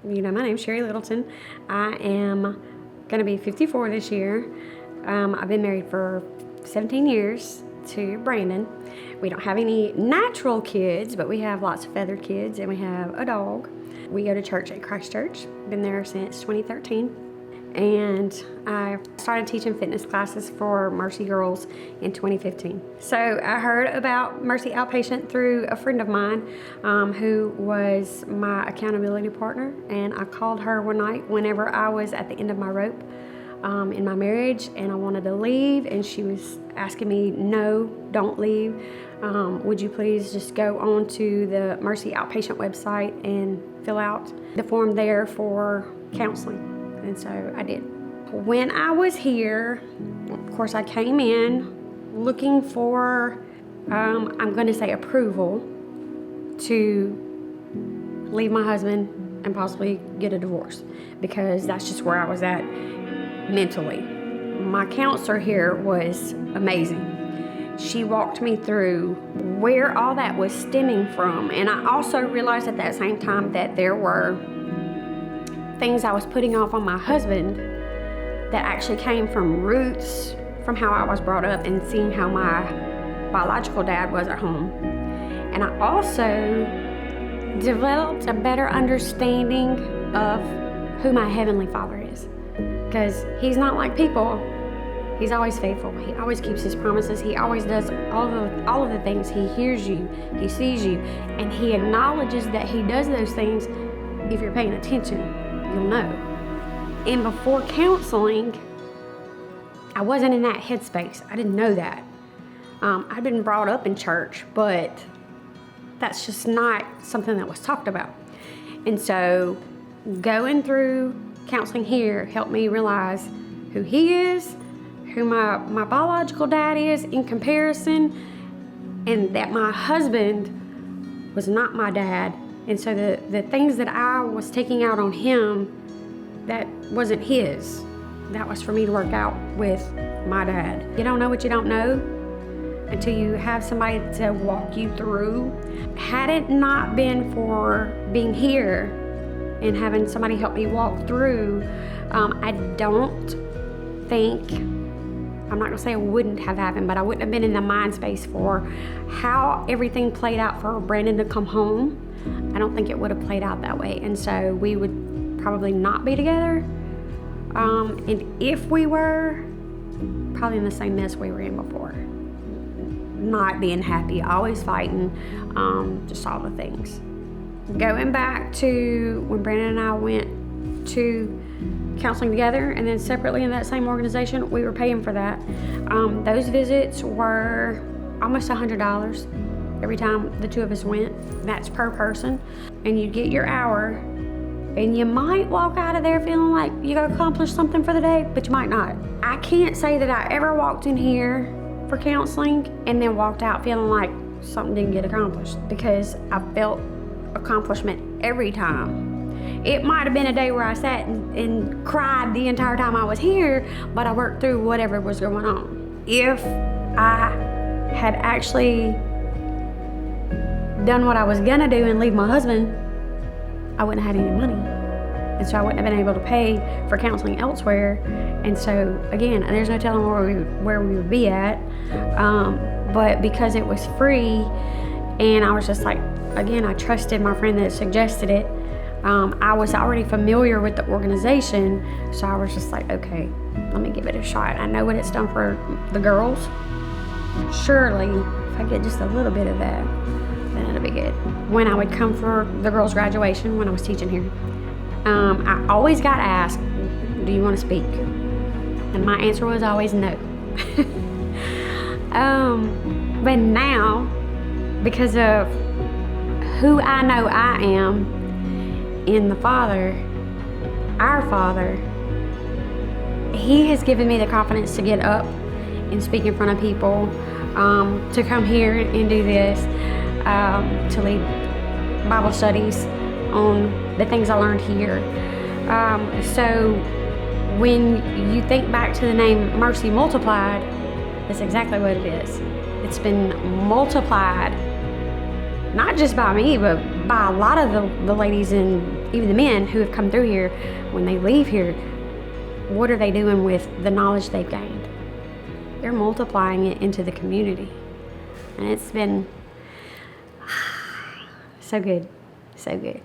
My name's Shari Littleton. I am going to be 54 this year. I've been married for 17 years to Brandon. We don't have any natural kids, but we have lots of feathered kids, and we have a dog. We go to church at Christ Church. Been there since 2013. And I started teaching fitness classes for Mercy Girls in 2015. So I heard about Mercy Outpatient through a friend of mine who was my accountability partner, and I called her one night whenever I was at the end of my rope in my marriage and I wanted to leave, and she was asking me, no, don't leave. Would you please just go on to the Mercy Outpatient website and fill out the form there for counseling? And so I did. When I was here, of course, I came in looking for, I'm going to say approval to leave my husband and possibly get a divorce, because that's just where I was at mentally. My counselor here was amazing. She walked me through where all that was stemming from. And I also realized at that same time that there were things I was putting off on my husband that actually came from roots from how I was brought up and seeing how my biological dad was at home. And I also developed a better understanding of who my Heavenly Father is, because He's not like people. He's always faithful. He always keeps His promises. He always does all of the things. He hears you, He sees you, and He acknowledges that He does those things. If you're paying attention, you'll know. And before counseling, I wasn't in that headspace. I didn't know that. I'd been brought up in church, but that's just not something that was talked about. And so going through counseling here helped me realize who He is, who my biological dad is in comparison, and that my husband was not my dad. And so the things that I was taking out on him, that wasn't his. That was for me to work out with my dad. You don't know what you don't know until you have somebody to walk you through. Had it not been for being here and having somebody help me walk through, I don't think, I'm not gonna say it wouldn't have happened, but I wouldn't have been in the mind space for how everything played out for Brandon to come home. I don't think it would have played out that way. And so we would probably not be together. And if we were, probably in the same mess we were in before. Not being happy, always fighting, just all the things. Going back to when Brandon and I went to counseling together and then separately in that same organization, we were paying for that. Those visits were almost $100 every time the two of us went. That's per person. And you get your hour, and you might walk out of there feeling like you accomplished something for the day, but you might not. I can't say that I ever walked in here for counseling and then walked out feeling like something didn't get accomplished, because I felt accomplishment every time. It might have been a day where I sat and cried the entire time I was here, but I worked through whatever was going on. If I had actually done what I was gonna do and leave my husband, I wouldn't have had any money. And so I wouldn't have been able to pay for counseling elsewhere. And so again, there's no telling where we would be at. But because it was free, and I was just like, again, I trusted my friend that suggested it. I was already familiar with the organization, so I was just like, okay, let me give it a shot. I know what it's done for the girls. Surely, if I get just a little bit of that, then it'll be good. When I would come for the girls' graduation, when I was teaching here, I always got asked, do you want to speak? And my answer was always no. But now, because of who I know I am in the Father, our Father, He has given me the confidence to get up and speak in front of people, to come here and do this, to lead Bible studies on the things I learned here. So when you think back to the name Mercy Multiplied, that's exactly what it is. It's been multiplied, not just by me, but by a lot of the ladies in even the men who have come through here, when they leave here, what are they doing with the knowledge they've gained? They're multiplying it into the community. And it's been so good, so good.